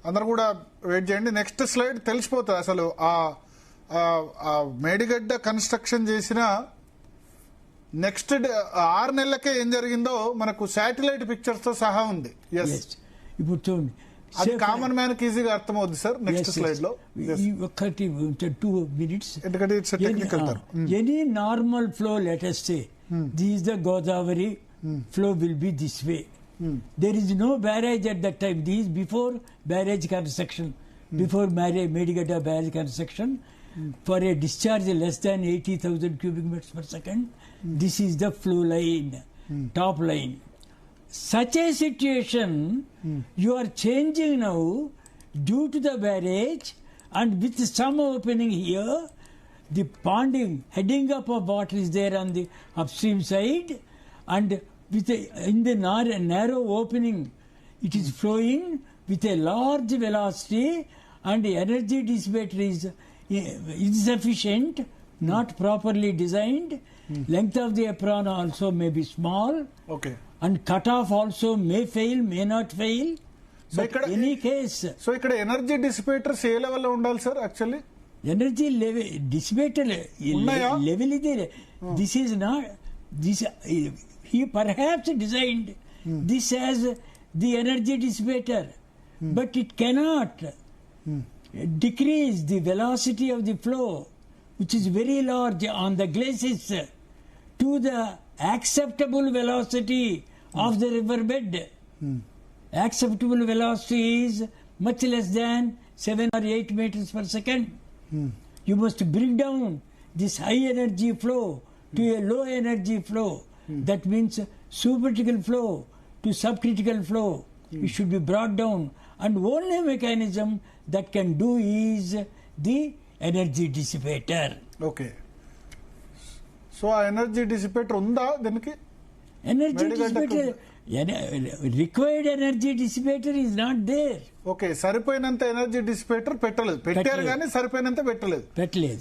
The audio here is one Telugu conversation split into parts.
అందరు కూడా వెయిట్ చేయండి. నెక్స్ట్ స్లైడ్ తెలిసిపోతుంది అసలు ఆ మేడిగడ్డ కన్స్ట్రక్షన్ చేసిన నెక్స్ట్ 6 నెలలకే ఏం జరిగిందో మనకు శాటిలైట్ పిక్చర్స్ తో సహా ఉంది. ఇప్పుడు చూడండి, అది కామన్ మ్యాన్ కి ఈజీగా అర్థమవుతుంది సార్. నెక్స్ట్ స్లైడ్ లో 2 minutes. ఎందుకంటే it's technical term. Any normal flow, let us say, this is the Godavari flow will be this way. There is no barrage at that time. This is before barrage construction, before Medigadda barrage construction. For a discharge less than 80,000 cubic meters per second, this is the flow line, top line. Such a situation, you are changing now due to the barrage, and with some opening here, the ponding, heading up of water is there on the upstream side, and with in the narrow opening, it is flowing with a large velocity, and the energy dissipator is insufficient, not properly designed. Length of the apron also may be small. Okay. And cutoff also may fail, may not fail. So But any case, so ఇక్కడ ఎనర్జీ డిసిపేటర్స్ ఏ లెవెల్ లో ఉండాలి sir? Actually energy level dissipator level is there. This is not this. He perhaps designed this as the energy dissipator, but it cannot decrease the velocity of the flow, which is very large on the glacis, to the acceptable velocity of the riverbed. Acceptable velocity is much less than 7 or 8 meters per second. You must bring down this high energy flow to a low energy flow. That means supercritical flow to subcritical flow. It should be brought down, and only mechanism that can do is the energy dissipator. Okay. So ఆ ఎనర్జీ డిసిపేటర్ ఉందా దీనికి? Energy dissipator, required energy dissipator is not there. Okay, సరిపోయినంత ఎనర్జీ డిసిపేటర్ పెట్టారు కానీ సరిపోయినంత పెట్టలేదు.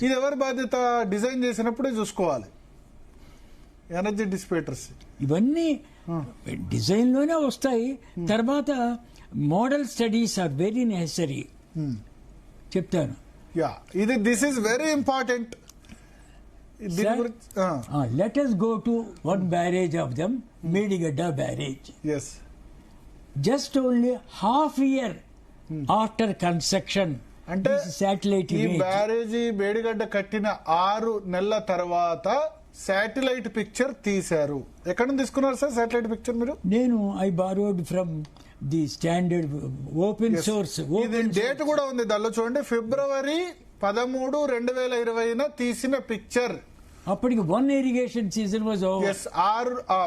ఇది ఎవరి బాధ్యత? డిజైన్ చేసినప్పుడే చూసుకోవాలి ఎనర్జీ డిసిపేటర్స్. ఇవన్నీ డిజైన్ లోనే వస్తాయి. తర్వాత model studies are very necessary. చెప్తాను. యా, ఇది this is very important. Let us go to one barrage of them, Medigadda barrage. Yes. Just only half year after construction, అంటే satellite ఈ image. బ్యారేజీ మేడిగడ్డ కట్టిన 6 నెలల తర్వాత శాటిలైట్ పిక్చర్ తీశారు. ఎక్కడ నుంచి తీసుకున్నారు సార్ శాటిలైట్ పిక్చర్ మీరు? నేను I borrowed from the standard open source. ఇది డేట్ కూడా ఉంది దానిలో చూడండి. February 13, 2020 తీసిన పిక్చర్. అప్పటికి one irrigation season was over. Yes,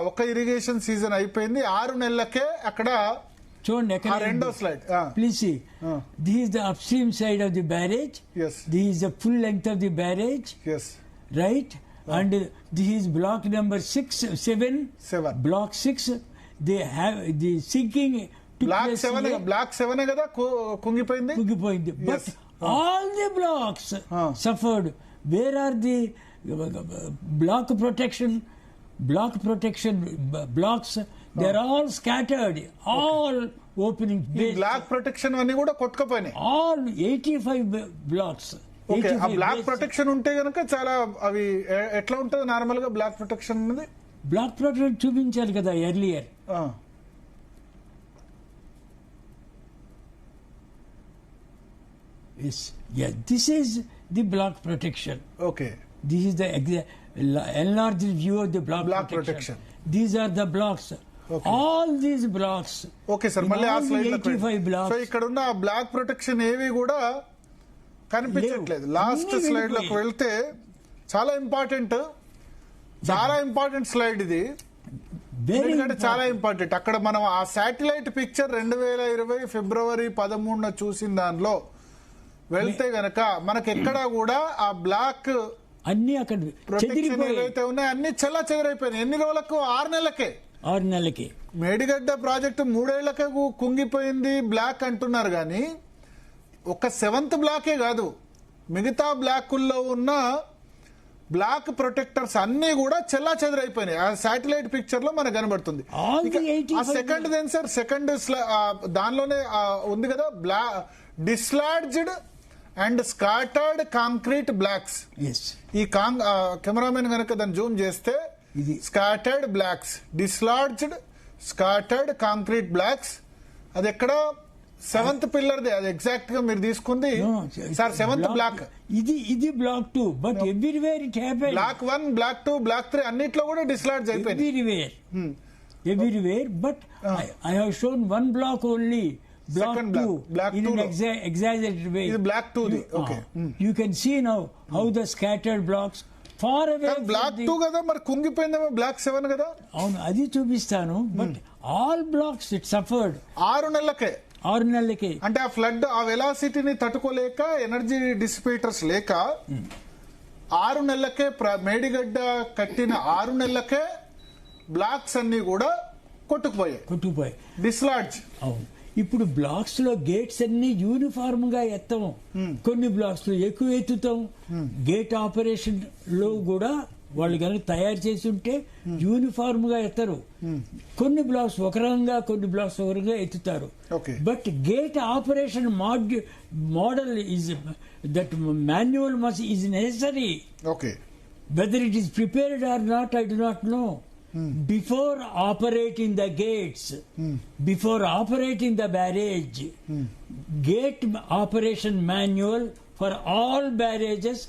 ఒక ఇరిగేషన్ సీజన్ అయిపోయింది. 6 నెలలకే అక్కడ చూడండి ఎక్కడ రెండో slide. Please see. This is the upstream side of the barrage. Yes. This is the full length of the barrage. Yes. Right? And this is block number 7. Block 6. They have the sinking. Block 7 కదా కుంగిపోయింది. But all the blocks suffered. Where are the block protection blocks? They are all scattered. All opening base. Block protection అన్ని కూడా కొట్టుకుపోయినాయి. All 85 blocks. ఓకే, ఆ బ్లాక్ ప్రొటెక్షన్ ఉంటే గనక చాలా అవి ఎట్లా ఉంటుంది నార్మల్ గా బ్లాక్ ప్రొటెక్షన్ అనేది? బ్లాక్ ప్రొటెక్షన్ చూపించాలి కదా earlier. Yes. Yeah, this is the block protection. Okay. This is the enlarged view of the block protection. These are the blocks. Okay. All these blocks. Okay, sir. మళ్ళీ ఆ స్లైడ్ లో 85 blocks. సో ఇక్కడ ఉన్న బ్లాక్ ప్రొటెక్షన్ ఏవి కూడా కనిపించట్లేదు. లాస్ట్ స్లైడ్ లోకి వెళ్తే చాలా ఇంపార్టెంట్ స్లైడ్ ఇది. ఎందుకంటే చాలా ఇంపార్టెంట్. అక్కడ మనం ఆ శాటిలైట్ పిక్చర్ 2020 February 13 చూసిన దానిలో వెళ్తే గనక మనకి ఎక్కడా కూడా ఆ బ్లాక్ అన్ని అక్కడ ప్రొటెక్షన్ ఏవైతే ఉన్నాయో అన్ని చెల్లా చెదరైపోయినాయి. ఎన్ని రోజులకు? 6 నెలలకే. 6 నెలలకి మేడిగడ్డ ప్రాజెక్టు 3 ఏళ్లకు కుంగిపోయింది బ్లాక్ అంటున్నారు కానీ ఒక 7th బ్లాకే కాదు, మిగతా బ్లాకుల్లో ఉన్న బ్లాక్ ప్రొటెక్టర్స్ అన్ని కూడా చెల్లా చెదరైపోయినాయి. ఆ శాటిలైట్ పిక్చర్ లో మనకు కనబడుతుంది. All the ఇక ఆ 85 సెకండ్ దేని సార్, సెకండ్ దానిలోనే ఉంది కదా, dislodged and scattered concrete blocks. Yes ఈ కెమెరామెన్ కనుక దాన్ని జూమ్ చేస్తే ఇది scattered blocks, dislodged scattered concrete blocks. అది ఎక్కడ సెవెంత్ పిల్లర్ది, అది ఎగ్జాక్ట్ గా మీరు తీసుకుంది సార్. సెవెంత్ బ్లాక్ ఇది block 2, but everywhere it happen. Block 1, block 2, block 3 అన్నిట్లో కూడా డిస్లాడ్జ్ అయిపోయింది. Everywhere, but I have shown one block only. Block Second 2 block in 2 an లో. exaggerated way. ఇది బ్లాక్ 2 ది. Okay. You can see now how the scattered blocks far away. Block 2 కదా, మరి కుంగిపోయిందేమో బ్లాక్ 7 కదా. అవును, అది చూపిస్తాను. But all blocks it suffered 6 నెలలకే. 6 నెలలకే. అంటే ఆ ఫ్లడ్ ఆ వెలాసిటీని తట్టుకోలేక, ఎనర్జీ డిసిపేటర్స్ లేక 6 నెలలకే మేడిగడ్డ కట్టిన 6 నెలలకే బ్లాక్స్ అన్ని కూడా కొట్టుకుపోయాయి, డిస్లాడ్జ్. అవును, ఇప్పుడు బ్లాక్స్ లో గేట్స్ అన్ని యూనిఫార్మ్ గా ఎత్తాము. కొన్ని బ్లాక్స్ లో ఎక్కువ ఎత్తుతాం. గేట్ ఆపరేషన్ లో కూడా వాళ్ళు కనుక తయారు చేసి ఉంటే యూనిఫార్మ్ గా ఎత్తరు. కొన్ని బ్లాక్స్ ఒక రకంగా, కొన్ని బ్లాక్స్ ఒక రకంగా ఎత్తుతారు. But gate operation model is that manual must is necessary. Whether it is prepared or not, I do not know. Before operating the gates, before operating the barrage, gate operation manual for all barrages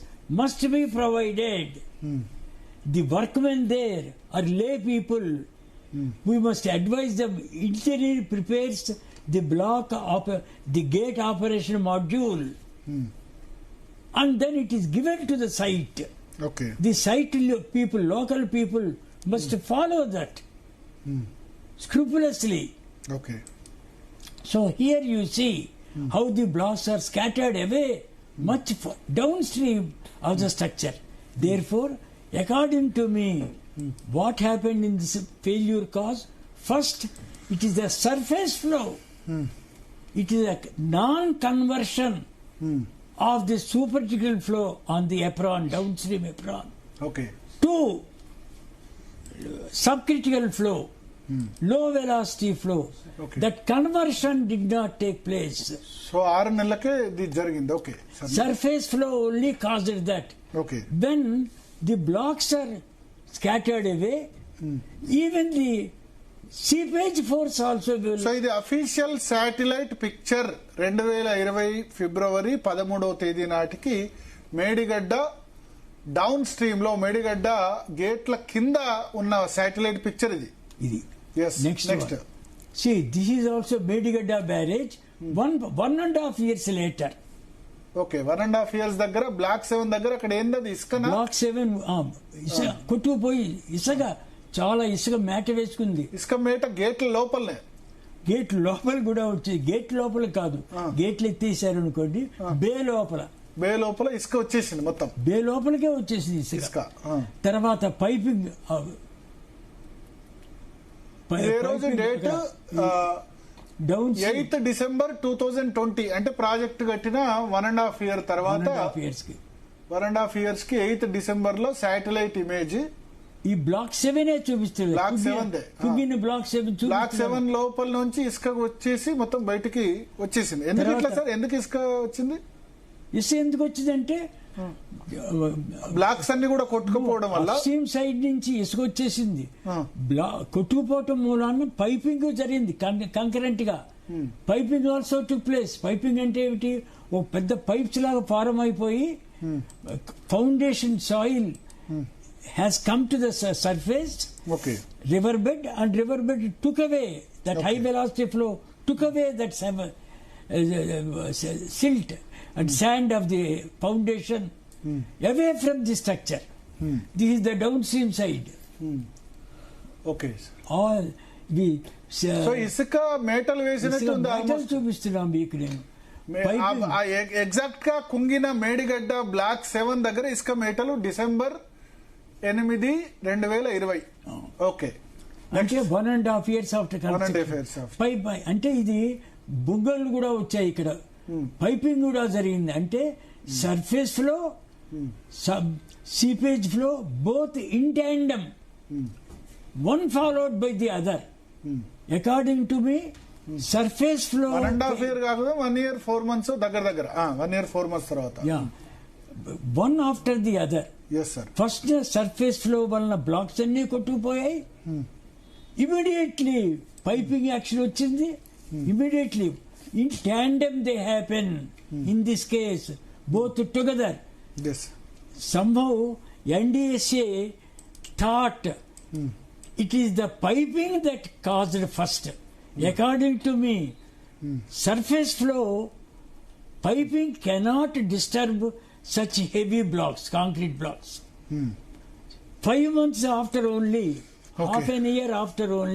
must be provided. The workmen there are lay people. We must advise them. Engineer prepares the the gate operation module, and then it is given to the site. The site people, local people, must follow that scrupulously. So here you see how the blocks are scattered away much downstream of the structure. Therefore, according to me, what happened in this failure cause? First, it is the surface flow. It is a non-conversion of the supercritical flow on the apron, downstream apron. Two, subcritical flow, low velocity flow. That conversion did not take place. So 6 నెలలకే ఇది జరిగింది. Surface flow only caused that. When the blocks are scattered away, even the seepage force also will. So ఇది అఫీషియల్ శాటిలైట్ పిక్చర్ 2020 ఫిబ్రవరి 13వ తేదీ నాటికి మేడిగడ్డ డౌన్ స్ట్రీమ్ లో, మేడిగడ్డ గేట్ల కింద ఉన్న శాటిలైట్ పిక్చర్ ఇది. Next see, this is also Medigadda barrage. 1.5 years later. 1.5 years దగ్గర బ్లాక్ 7 దగ్గర అక్కడ ఏందది ఇసుక. బ్లాక్ 7 కొట్టుకుపోయి ఇసుక, చాలా ఇసుక మేట వేసుకుంది. ఇసుక మేట గేట్ల లోపలనే, గేట్ లోపల కూడా వచ్చేది. గేట్ లోపల కాదు, గేట్లు ఎత్తేసారు అనుకోండి, బే లోపల ఇసుక వచ్చేసింది. మొత్తం బే లోపలికే వచ్చేసింది ఇసుక. తర్వాత పైపింగ్, రోజు డేట్ 8 డిసెంబర్ 2020. అంటే ప్రాజెక్ట్ కట్టిన 1.5 year తర్వాత, 1.5 years కి 8 డిసెంబర్ లో శాటిలైట్ ఇమేజ్ ఈ బ్లాక్ 7 చూపిస్తుంది. బ్లాక్ 7 లోపల నుంచి ఇసుక వచ్చేసి మొత్తం బయటికి వచ్చేసింది. ఎందుకు ఇట్లా సార్, ఎందుకు ఇసుక వచ్చింది? ఇసుక ఎందుకు వచ్చిందంటే బ్లాక్స్ అన్ని కూడా కొట్టుకుపోవడం వల్ల సీమ్ సైడ్ నుంచి ఇసుక వచ్చేసింది. కొట్టుకుపోవటం మూలాన పైపింగ్ జరిగింది కంకరెంట్ గా. Piping also took place. Piping అంటే ఏమిటి? ఒక పెద్ద పైప్స్ లాగా ఫారం అయిపోయి foundation soil has come to the surface. Riverbed, and riverbed took away that high velocity flow, took away that silt and sand of the foundation away from the structure. This is the downstream side. All the so ఇసుక మేటలు వేసినట్టు ఉంది. చూపిస్తున్నాం మీకు నేను. ఎగ్జాక్ట్ గా కుంగిన మేడిగడ్డ బ్లాక్ 7 దగ్గర ఇసుక మేటలు డిసెంబర్ 8, 2020. అంటే 1.5 years ఆఫ్టర్ పైప్. అంటే ఇది బుగ్గలు కూడా వచ్చాయి ఇక్కడ, పైపింగ్ కూడా జరిగింది. అంటే సర్ఫేస్ లో seepage flow, both in tandem, one followed by the other. According to me, surface flow. 1.5 year కాకుండా 1 year 4 months దగ్గర 1 year 4 months తర్వాత. Yeah, one after the other. Yes sir. First surface flow వలన బ్లాక్స్ అన్ని కొట్టుకుపోయాయి. ఇమీడియట్లీ పైపింగ్ యాక్షన్ వచ్చింది. Immediately in tandem they happen in this case both together. Yes. Somehow NDSA thought it is the piping that caused first. According to me, surface flow piping cannot disturb such heavy blocks, concrete blocks. 5 months after only, half an year after only,